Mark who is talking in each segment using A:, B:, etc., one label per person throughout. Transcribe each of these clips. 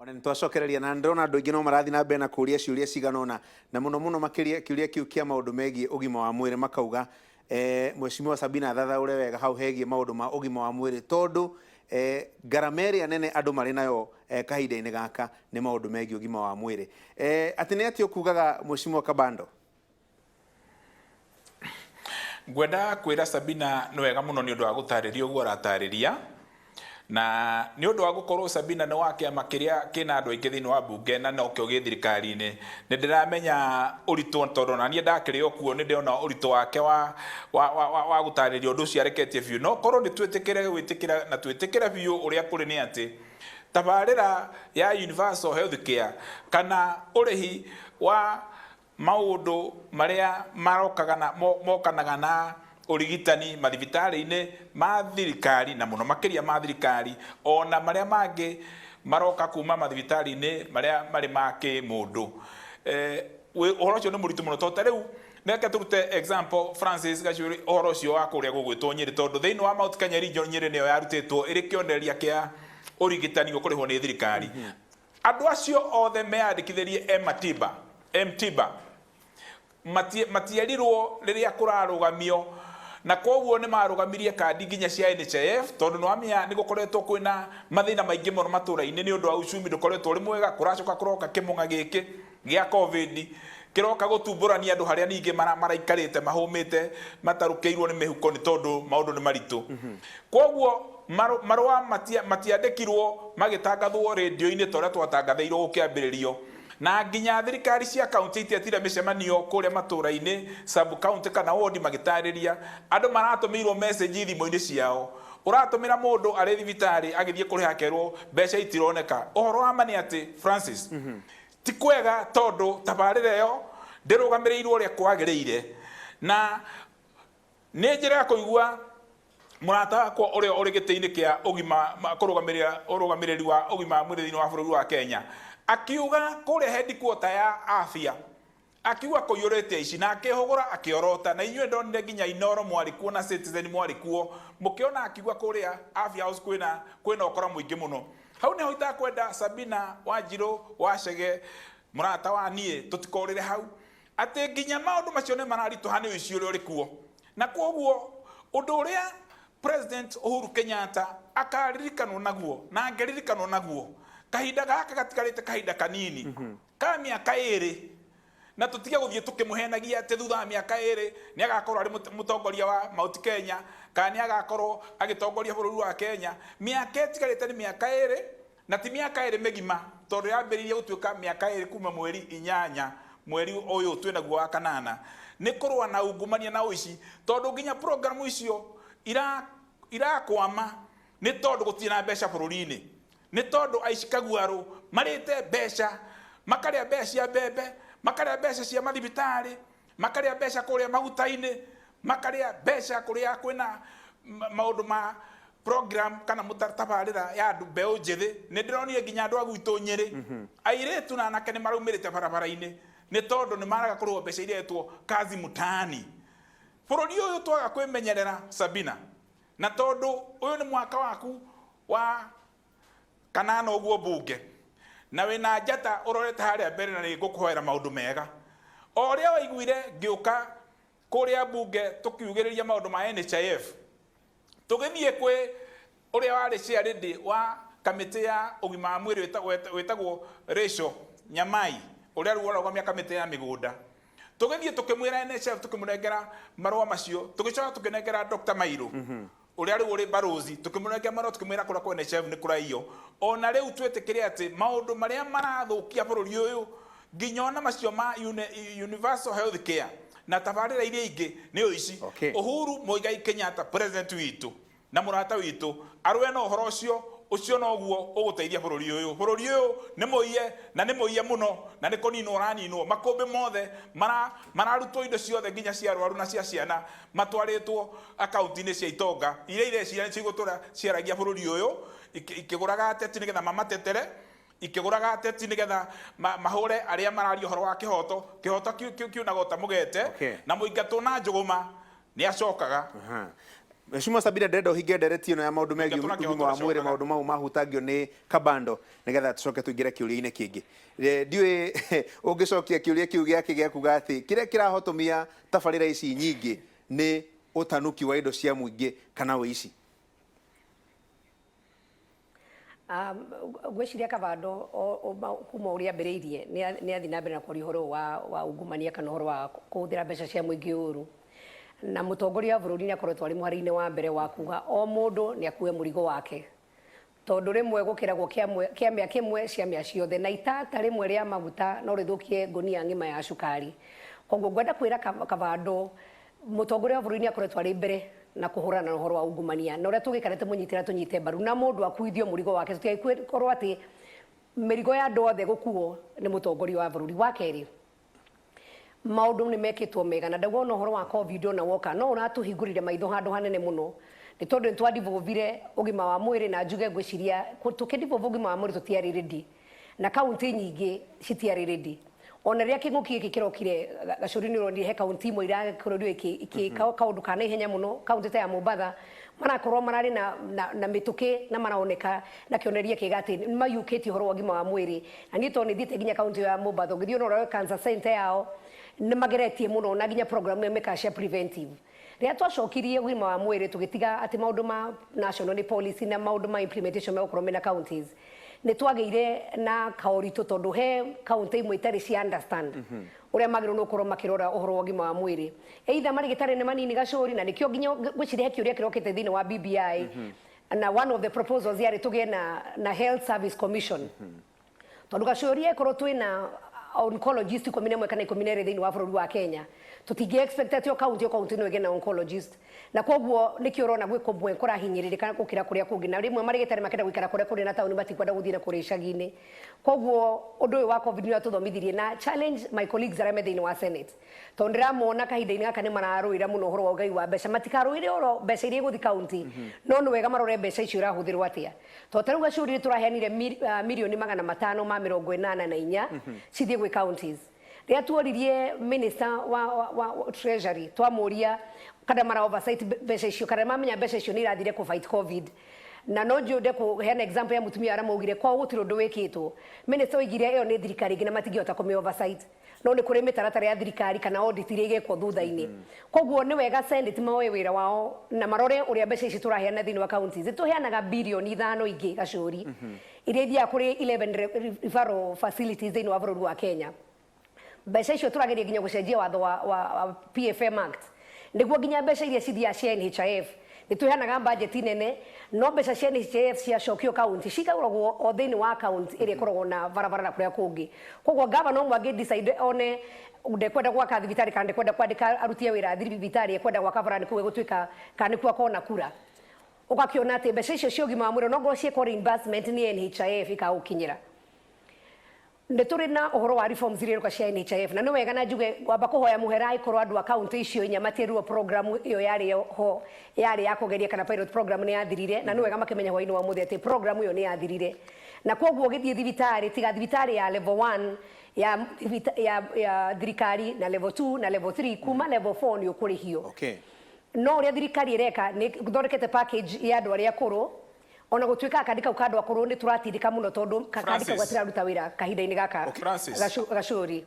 A: Twacokereria na ndona andu aingi no marathi na mbere na kuria ciuria ciganona na muno makiria kiuria kiu kia maundu megie ugima wa mwiri makauga Mheshimiwa Sabina thathaure wega hau hegie maundu ma ugima wa mwiri tondu ngarama iria nene andu mari nayo kahinda-ini gaka ni maundu megie ugima wa mwiri ati ni ati ukugaga Mheshimiwa Kabando?
B: Ngwenda kwira Sabina no wega muno ni undu wa gutariria uguo aratariria na ni undu wa gukorwo Sabina no wake makiria kina andu aingi thiini wa bunge na no kio githirikari-ini ni ndiramenya uritu tondu na nie ndakiri okuo ni ndiona uritu wake wa gutariria undu cio areketie biu no korwo ni twetikire gwitikira na twetikira biu uria kuri ni ati tabarira ya universal health care kana urihi wa maundu maria mokanaga na urigitani mathibitari-ini ma thirikari na muno makiria ma thirikari ona maria mangi maroka kuma mathibitari-ini maria mari ma kimundu uhoro ucio ni muritu muno tondu riu neke turute example Francis Gachuri uhoro ucio wa kuria gugwitwo Nyeri tondu thiini wa Mount Kenya region Nyeri niyo yarutitwo iri kionereria kia urigitani gukurihwo ni thirikari andu acio othe meyandikithirie mtiba matiarirwo riria kurarugamio na koguo ni marugamirie kandi nginya cia NHIF tondu no amia ni gukoretwo kwina mathina maingi muno matura-ini ni undu wa uchumi ndukoretwo uri mwega kuracoka kuroka kimunga giki gia covid kiroka gutumburania andu haria ningi maraikarite mahumite matarukeirwo ni mihuko ni tondu maundu ni maritu koguo marwa matiandikirwo magitangathwo radio-ini toria twatangathiirwo gukiambiririo na nginya thirikari cia county itiatira micemanio kuria matura-ini sub county kana ward magitariria andu maratumirwo message thimu-ini ciao uratumira mundu ari thibitari agithie kuriha kerwo mbeca itironeka uhoro wa mani ati Francis ti kwega tondu tabarira yo ndirugamirirwo uria kwagiriire na ni njira ya kuigua murata wakwa uria uri giti-ini kia ugima urugamiriri wa ugima mwiri thiini wa bururi wa Kenya akiuga kuria headquarter ya afya akiuga kuyurete ici na akihogora akiorota na inywe ndonire nginya Inoro mwarikuo na Citizen mwarikuo mukiona akiuga kuria afya house kwina ukora muingi muno hau ni hoita kwenda Sabina wa Chege murata wa nie tutikorire hau ati nginya maundu macio ni mararituha ni wici uria uri kuo na koguo undu uria President Uhuru Kenyatta akaririkano naguo na angeririkano naguo kahinda gaka gatigarite kahinda kanini ka miaka iri na tutige guthie tukimuhenagia ati thutha wa miaka iri ni agakorwo ari mutongoria wa Mount Kenya kana ni agakorwo agitongoria bururi wa Kenya miaka itigarite ni miaka iri na ti miaka iri migima tondu yambiririe gutuika miaka iri kuma mweri 8 mweri uyu twinaguo wa kanana ni kurwa na ungumania na uici tondu nginya programu icio irakwama ni tondu gutina mbeca bururi-ini ni tondu aici kaguaru marite mbeca makaria mbeca cia mbembe makaria mbeca cia mathibitari makaria mbeca kuria maguta-ini makaria mbeca kuria kwina maundu ma program kana mutabarira ya andu mbeu njithi ni ndironire nginya andu agwitwo Nyeri airitu na anake ni maraumirite barabara-ini ni tondu ni maraga kurwo mbeca iria etwo kazi mutaani bururi uyu twaga kwimenyerera Sabina na tondu uyu ni mwaka waku wa kanana uguo bunge na wina njata urorete haria mbere na ni ngukuhoera maundu mega oria waiguire ngiuka kuria bunge tukiugiriria maundu ma NHIF tugithie kwi uria wari chairlady wa kamiti ya ugima wa mwiri wetagwo Rachel Nyamai uria riu uragamia kamiti ya migunda tugithie tukimwira NHIF tukimurengera marua macio tugicoka tukinengera Dr. Mairu uria riu uri barozi tukimurengera marua tukimwira kura kwa NHIF ni kuraio ona riu twetikire ati maundu maria marathukia bururi uyu nginya ona macio ma universal health care na tabarira iria ingi ni uici Uhuru Muigai Kenyatta president witu na murata witu arwe no horo ucio no guo uguteithia bururi uyu ni muiye na ni muiye muno na ni konino uraninwo makumbi mothe mararutwo indo ciothe nginya cia arwaru na cia ciana matwaritwo akaunti-ini cia itonga iria ciana cigutura ciaragia bururi uyu ikiguraga ateti nigetha mamatetere ikiguraga ateti nigetha mahure aria marario horo wa kihoto kiunagota mugete na muingatwo na njuguma ni acokaga
A: Mheshimiwa Sabina ndenda uhinge ndereti ino ya maundu megiĩ ũgima wa mwĩrĩ, maundu mau mahutagio ni kabando nigetha tucoke tuingire kiuria-inĩ kĩngĩ. Ndiũĩ ũngĩcokia kiuria kĩu gĩake gĩa kuga atĩ kĩrĩa kĩrahotomia tabarĩra ici nyingĩ ni utanuki wa indo cia mũingĩ kana ũici.
C: Gwĩciria kabando kuma ũrĩa ambĩrĩirie nĩ athi na mbere na kwaria ũhoro wa ungumania kana ũhoro wa kũhũthĩra mbeca cia mũingĩ ũũru. Na mutongoria wa bũrũri nĩakoretwo arĩ mũhari-inĩ wa mbere wa kuga o mũndũ nĩakue mũrigo wake, tondũ rĩmwe gũkĩragwo kĩamĩa kĩmwe ciamĩa ciothe, na itata rĩmwe rĩa maguta no rĩthũkie ngũnia ng'ima ya cukari. Koguo ngwenda kwĩra kabando mutongoria wa bũrũri nĩakoretwo arĩ mbere na kũhũrana na ũhoro wa ungumania, na ũrĩa tũgĩikarĩte mũnyitĩra tũnyite mbaru na mũndũ akuithio mũrigo wake. Tũtigakorwo atĩ mĩrigo ya andũ othe gũkuo nĩ mutongoria wa bũrũri. Wa kerĩ, maundu nĩ mekĩtwo mega, na ndauga ũhoro wa COVID na woka no ũratũhingũrire maitho handũ hanene mũno, nĩ tondũ nĩtwadivovire ũgima wa mwĩrĩ, na njuge ngwĩciria tũkĩdivova ũgima wa mwĩrĩ tũtiarĩ ready, na kaunti nyingĩ citiarĩ ready. Ona rĩrĩa kĩng'ũki gĩkĩ kĩrokire gacũri nĩ ũronire he kaunti imwe irakorirwo ikĩka kaũndũ ka naihenya mũno, kaunti ta ya Mombatha marakorwo mararĩ na mĩtũkĩ na maroneka na kĩoneria kĩega atĩ nĩ mayũkĩtie ũhoro wa ũgima wa mwĩrĩ. Na niĩ tondũ nĩthiĩte nginya kaunti ya Mombatha, ũngĩthiĩ ũrore cancer center yao nĩ mageretie mũno, na nginya program ya meka cia preventive. Rĩrĩa twacokirie ũgima wa mwĩrĩ tũgĩtiga atĩ maũndũ ma national policy na maũndũ ma implementation megũkorwo mena counties, nĩ twagĩire na kaũritũ tondũ he kaunti imwe itarĩ cia understand ũrĩa magĩrĩirwo nĩ gũkorwo makĩrora ũhoro wa ũgima wa mwĩrĩ. Either marĩgĩtarĩ nĩ manini gacũri, na nĩkĩo nginya gwĩciria kĩũria kĩrokĩte thĩinĩ wa BBI, na one of the proposals yarĩ tũgĩe na health service commission, tondũ gacũri ekorwo twĩna oncologist 11 kana 12 thĩinĩ wa bũrũri wa Kenya, tutingi expect atĩ o kaunti no ĩgĩe na oncologist, na koguo nĩkĩo ũrona gwĩ kũmwe kũrahinyĩrĩrĩka gũkĩra kũrĩa kũngĩ, na rĩmwe marĩgĩtarĩ makenda gũikara kũrĩa kũrĩ na taũni matikwenda gũthiĩ na kũrĩa icagi-inĩ. Koguo ũndũ ũyũ wa COVID nĩ watũthomithirie, na challenge my colleagues arĩa me thĩinĩ wa Senate, tondũ ndĩramona kahinda-inĩ gaka nĩ mararũĩra mũno ũhoro wa ũgai wa mbeca, matikarũĩre ũhoro mbeca iria igũthi kaunti, no nĩ wega marore mbeca icio irahũthĩrwo atĩa. Tondũ tarĩu gacũri tũraheanire mirioni 584 cithiĩ gwĩ counties. Rĩrĩa tuoririe minister wa treasury twamũria kada mara oversight mbeca icio, kada mamenya mbeca icio nĩ irathire ku fight COVID, na no njũde kũheana example ya mutumia aramougire kwa gũtirĩ ũndũ wĩkĩtwo. Minister oigire ĩyo nĩ thirikari ĩngĩ na matingĩhota kũmĩ oversight, no nĩ kũrĩ mĩtaratara ya thirikari kana audit iria igĩkwo thutha-inĩ. Koguo nĩ wega Senate maoe wĩra wao na marore ũrĩa mbeca ici tũraheana thĩinĩ wa counties. Tũheanaga birioni 5 ingĩ gacũri iria ithiaga kũrĩ 11 referral facilities thĩinĩ wa bũrũri wa Kenya. Mbeca icio tũrageria nginya gũcenjia watho wa PFM Act nĩguo nginya mbeca iria cithiaga cia NHIF nĩ tũheanaga budget nene, no mbeca cia NHIF ciacokio kaunti cikaroragwo o thĩinĩ wa kaunti ĩrĩa ĩkoragwo na barabara na kũrĩa kũngĩ. Koguo gavana ũmwe angĩdecide one ndekwenda gwaka thibitarĩ kana ndekwenda kwandĩka aruti a wĩra thibitarĩ ekwenda gwaka bara nĩ kuo gũtuĩka kana nĩ kuo akona kura, ũgakĩona atĩ mbeca icio cia ũgima wa mwĩrĩ no ngorwo ciĩkwo reimbursement nĩ NHIF ikagũkinyĩra. Nĩ tũrĩ na ũhoro wa reforms iria iroka cia NHIF, na nĩ wega na njuge wamba kũhoya mũhera ikorwo andũ a kaunti icio inyamatirwo program ĩyo yarĩ ya kũgeria kana pilot program nĩ yathirire, na nĩ wega makĩmenya hwainĩ wa mũthĩ atĩ program ĩyo nĩ yathirire. Na koguo ũgĩthiĩ thibitarĩ tiga thibitarĩ ya level 1 ya thirikari na level 2 na level 3, kuma level 4 nĩ ũkũrĩhio. No ũrĩa thirikari ĩreka nĩ thondekete package ya andũ arĩa akũrũ, ona gũtuĩka kandi kau ka andũ akũrũ nĩ tũratindĩka mũno tondũ kandi kau gatiraruta wĩra kahinda-inĩ gaka gacũri.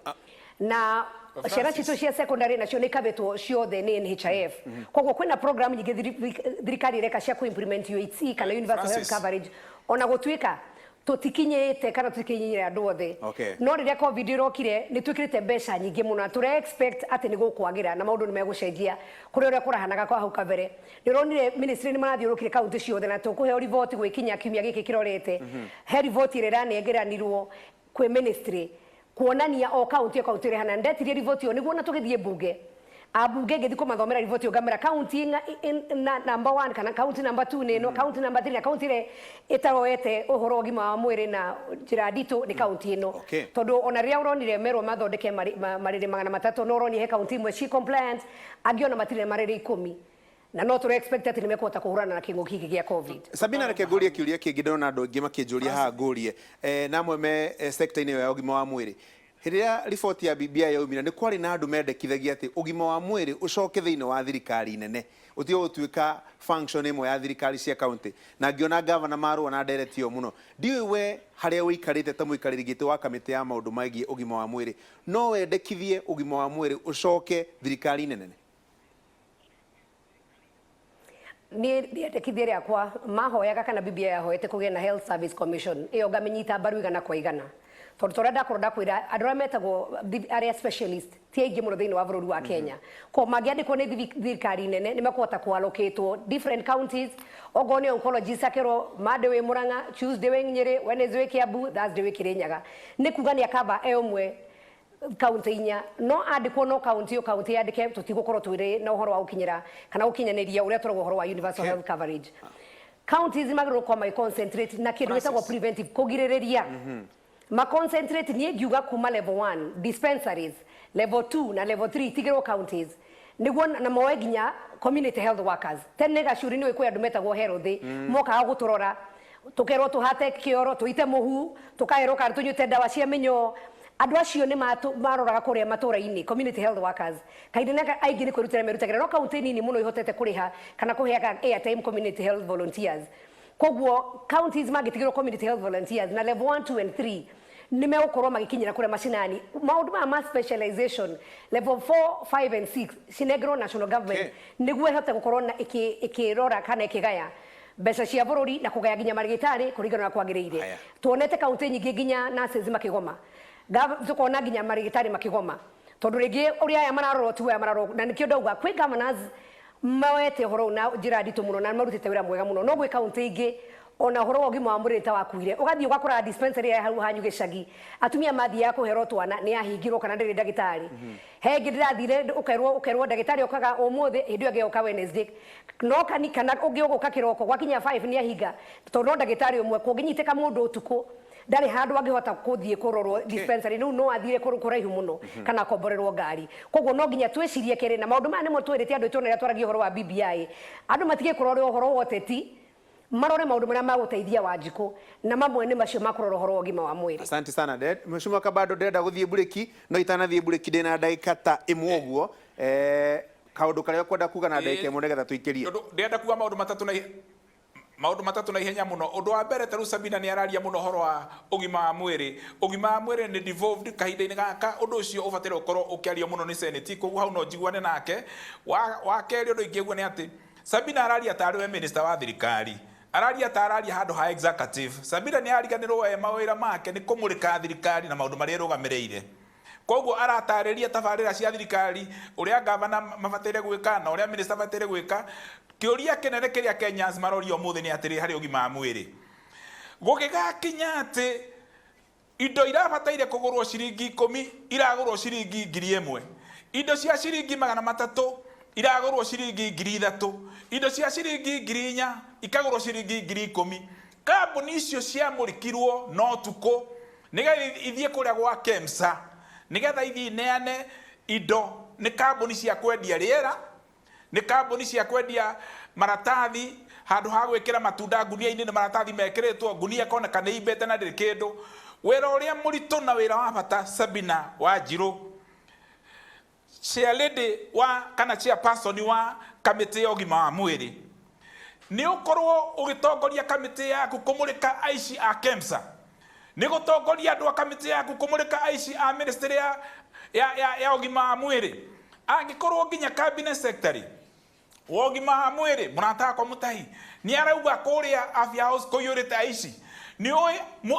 C: Na ciana citũ cia secondary nacio nĩ ikabĩtwo ciothe nĩ NHIF. Koguo kwĩna program nyingĩ thirikari ĩreka cia ku-implement UHC kana universal health coverage, ona gũtuĩka tũtikinyĩte kana tũtikinyĩire andũ othe. No rĩrĩa COVID ĩrokire nĩ twĩkĩrĩte mbeca nyingĩ mũno, na tũre expect atĩ nĩ gũkwagĩra na maũndũ nĩ megũcenjia kũrĩ ũrĩa kũrahanaga kwa hau kabere. Nĩ ũronire ministry nĩ marathiũrũrũkire kaunti ciothe, na tũkũheo riboti gwĩkinya kiumia gĩkĩ kĩrorete. He riboti ĩrĩa ĩranengeranirwo kwĩ ministry kuonania o kaunti o kaunti ĩrĩa hana. Ndetirie riboti ĩyo nĩguo na tũgĩthiĩ mbunge, abunge ngĩthi kũmathomera riboti ĩyo ngamera kaunti number 1 kana kaunti number 2 nĩ ĩno, kaunti number 3 na kaunti ĩrĩa ĩtaroete ũhoro wa ũgima wa mwĩrĩ na njĩra nditũ nĩ kaunti ĩno. Tondũ ona rĩrĩa ũronire merwo mathondeke marĩrĩ 300 no ũronire he kaunti imwe ci compliant, angĩ ona matirĩ marĩrĩ 10, na no tũre expect atĩ nĩ mekũhota kũhũrana na kĩng'ũki gĩkĩ gĩa COVID.
A: Sabina, reke ngũrie kĩũria kĩngĩ ndĩrona andũ aingĩ makĩnjũria haha ngũrie namwe me sector-inĩ ya ũgima wa mwĩrĩ. Hiria riboti ya BBI yaumira ni kwari na andu mendekithagia ati ugima wa mwiri ucoke thiini wa thirikari nene utio utuika function imwe ya thirikari cia county na ngiona governor marua na nderetio muno ndiwe we haria wikarite ta muikariri giti wa kamiti ya maundu maigie ugima wa mwiri no wendekithie ugima wa mwiri ucoke thirikari nene
C: ni ndekithie riakwa mahoyaga kana BBI yahoete kugia na health service commission iyo ngamenyita mbaru igana kwa igana tondu toria ndakorwo kwira andå arĩa metagwo arĩa specialist ti aingĩ mũno thĩinĩ wa bũrũri wa Kenya ko mangĩandĩkwo nĩ thirikari nene nĩ makũhota kũallocatwo different counties okorwo nĩ oncologist akerwo Monday wĩ Murang'a, Tuesday wĩ Nyĩrĩ, Wednesday wĩ Kiambu, Thursday wĩ Kirinyaga nĩ kuga nĩ akamba ũmwe county inya no andĩkwo no county o county yandĩke tũtigũkorwo twĩrĩ na ũhoro wa gũkinyĩra kana gũkinyanĩria ũrĩa tũrauga ũhoro wa universal health coverage counties magĩrĩirwo kwa concentrate na kĩndũ gĩtagwo preventive kũgirĩrĩria ma concentrate ni ngiuga kuma level 1 dispensaries level 2 na level 3 tigirwo counties niguo na moe nginya community health workers tene gacuri ni kwĩ andũ metagwo herothi mokaga gũtũrora tukerwo tuhate kioro tuite muhu tukaerwo kana tunyute ndawa cia minyo andũ acio ni maroraga kũrĩa matũra-inĩ community health workers kaingĩ na aingĩ nĩ kwĩrutĩra merutagĩra no kaunti nini mũno ihotete kũrĩha kana kũheaga airtime community health volunteers koguo counties magĩtigĩrwo community health volunteers na level 1 2 and 3 nime ukorwo magikinyira kure mashinani maundu ma specialization level 4 5 and 6 cinegro national government niguo ihote gukorwo na ikirora kana ikigaya mbeca cia bururi na kugaya ginya marigitari kuringana na kwagiriire tuonete kaunti nyingi ginya nurses makigoma tukona ginya marigitari makigoma tondu ringi uria aya mararorwo tu aya mararorwo na nikio ndauga kwi governors mawete horo na njira nditu muno na marutite wira mwega muno no gwi kaunti ingi ona horo ugima wa mwiri ta wakuire ugathii ugakora dispensary ya hau hanyu gicagi atumia mathia ya kuhero twana ni ahingirwo kana ndiri ndagitari he ngirathire ukerwo ndagitari okaga umuthi hindu age oka Wednesday no kana ungi uguka kiroko gwakinya 5 ni ahinga tondu ndagitari umwe kunginyiteka mundu utuku ndari handu angihota kuthie kurorwo dispensary no athire kuraihu muno kana komborerwo ngari koguo no nginya twicirie kere na maundu maya nimo twirite andu itona twaragia horo wa BBI andu matige kurorwo horo woteti marore maundu maria maguteithia Wanjiku na mamwe ni macio makurora horo ogima wa mwiri.
A: Asante sana Dad. Mheshimiwa Kabado ndenda guthie bureki no itanathie bureki ndina ndagika ta imwe uguo kaundu karia kwenda kuga na ndagika imwe nigetha tuikirie.
B: Ndenda kuga maundu matatu na ihenya muno. Undu wa mbere taru Sabina ni araria muno horo wa ugima wa mwiri. Ugima wa mwiri ni devolved kahinda-ini gaka undu ucio ubatire ukorwo ukiario muno ni Senate koguo hau no njiguane nake. Wa keri undu ingiguo ni ati Sabina araria ta ariwe minister wa thirikari. Araria tararia handu ha executive Sabina ni ariganirwo mawira make ni kumurika thirikari na maundu maria rugamirire koguo aratariria tabarira cia thirikari uria governor mabatire gwika na uria minister mabatire gwika kiuria kinene kiria Kenyans marorio muthi ni atiri hari ugima mwiri gugigakinya ati indo irabataire kugurwo ciringi 10 iragurwo ciringi 1000 indo cia ciringi 300 iragurwo ciringi 3000 indo cia ciringi 4,000 ikagurwo ciringi 10,000 kambuni icio cia murikirwo no tuko nigetha ithie kuria gwa KEMSA nigetha ithie neane indo ni kambuni cia kwendia riera ni kambuni cia kwendia maratathi handu ha gwikira matunda ngunia-ini ni maratathi mekiritwo ngunia koneka ni imbete na ndiri kindu wira uria murito na wira wa bata Sabina Wanjiru chair lady wa kana chairperson wa kamiti ya ugima wa mwiri ni ukorwo ugitongoria kamiti yaku kumurika aici a KEMSA ni gutongoria andu a kamiti yaku kumurika aici a ministry ya ugima wa mwiri angikorwo nginya cabinet secretary wa ugima wa mwiri munataka kwa mutahi ni arauga kuria afya house kuyurite aici ni oi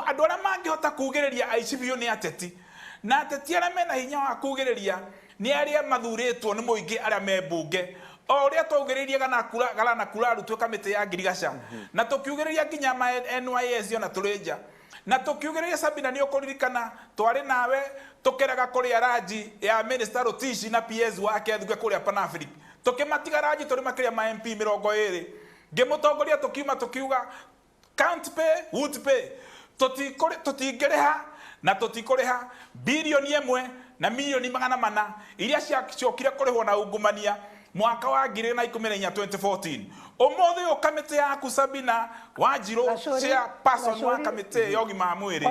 B: andu aria mangihota kugiriria aici biu ni ateti na ateti aria mena hinya wa kugiriria ni aria mathuritwo ni muingi aria me mbunge o uria twaugereria gana na kuraru twe kamiti ya ngirigaca na tukiugereria nginya ma NYS ona turinja na tukiugereria Sabina ni ukuririkana twari nawe tukeraga kuria raji ya minister Rotishi na PS wake thuke kuria Panafric tukimatiga raji turi makiria ma MP 20 ngimutongoria tukiuma tukiuga can't pay would pay tutingereha na tutikuriha bilioni 1 na milioni 400 iria ciacokire kurihwo na ungumania mwaka wa 2014 umuthi yo kamite yaku Sabina Wanjiru chairperson wa kamite yo gima mwiri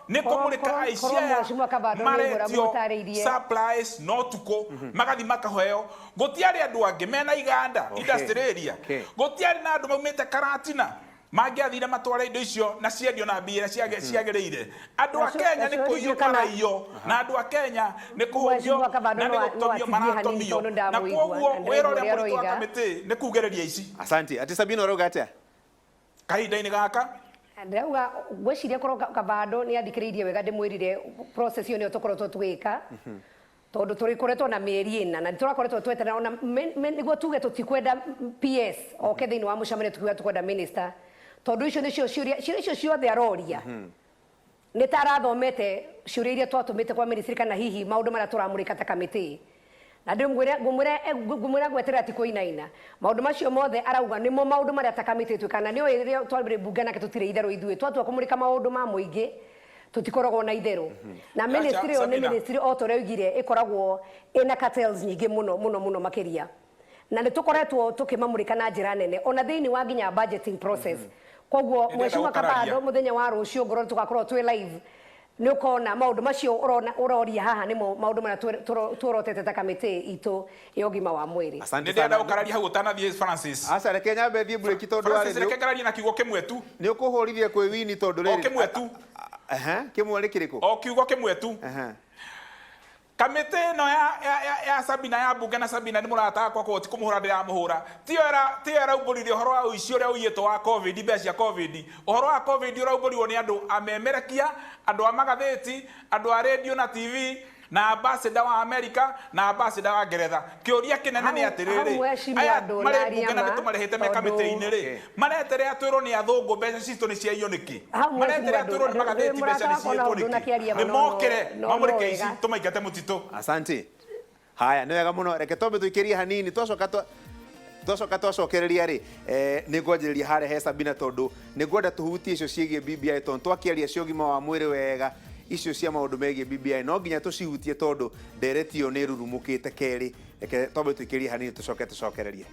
B: ni kumurika aisia maretio supplies no tuko magathi makaheo gutiari andu angi mena iganda industry area gutiari na andu maumite Karatina magiathire matware indo icio na ciendio na mbira ciagereire andu a Kenya ni kuiyo karaio na andu a Kenya ni kuhunjio na ni gutomio maratomio na koguo wero ria muri twa kamite ni kugereria ici.
A: Asante. Ati Sabina uroga atia
B: kahinda-ini gaka
C: ndauga gwiciria korwo kabando ni andikiriirie wega ndimwirire process iyo ni tukoretwo twika tondu turikoretwo na mieri ina na turakoretwo twetana ona niguo tuge tutikwenda PS oke thiini wa mucamanio tukiuga tukwenda minister tondu icio nicio ciuria icio ciothe aroria ni tarathomete ciuria iria twatumite kwa ministry kana hihi maundu maria turamurika ta kamiti na ngumwira gweterera ti kuinaina maundu macio mothe arauga nimo maundu maria ta kamiti twikana ni oirio twabire bunge nake tutire itherũ ithuĩ twatua kumurika maundu ma muingi tutikoragwo na itherũ na ministry o ni ministry o tore ugire ikoragwo ina cartels nyingi muno makiria na ni tukoretwo tukimamurika na njira nene ona thiini wa nginya budgeting process koguo mweciwa kabando muthenya wa rucio ngoro tugakorwo twi live ni ukona maundu macio uroria haha nimo maundu maria tuorotete ta kamiti itu ya ugima wa mwiri.
B: Asante sana. Ndenda ukararia hau utanathie Francis.
A: Asa reke nyambe thie break tondu ari
B: Francis reke ngararia na kiugo kimwe tu.
A: Ni ukuhurithie kwi wini tondu riri.
B: Kimwe tu.
A: Kimwe ri kiriko.
B: O kiugo kimwe tu. Kamite no ya Sabina ya bunge na Sabina ni murata kwa ko ti kumuhura ndira muhura ti era uburirie horo wa ucio ria uyito wa covid mbecia covid horo wa covid urauburiwo ni andu amemerekia andu a magatheti andu a radio na TV na ambassador wa America na ambassador wa Ngeretha kiuria kinene ni atiriri aya mari bunge na nitumarehete me kamite-ini ri maretere atwiro ni athungu mbeca citu ni ciaio niki maretere atwiro ni magatheti mbeca ni ciaio niki ni mokire mamurike ici tumaigate mutitu.
A: Asante. Haya ni wega muno reke tombe tuikirie hanini twacoka twacokereria ri ni ngwanjiriria hare he Sabina tondu ni ngwenda tuhutie icio ciigie BBI tondu twakiaria cio gima wa mwiri wega icio cia maundu megie BBI no nginya tucihutie tondu nderetio ni rurumukite keri reke tombe tuikirie hanini tucokererie.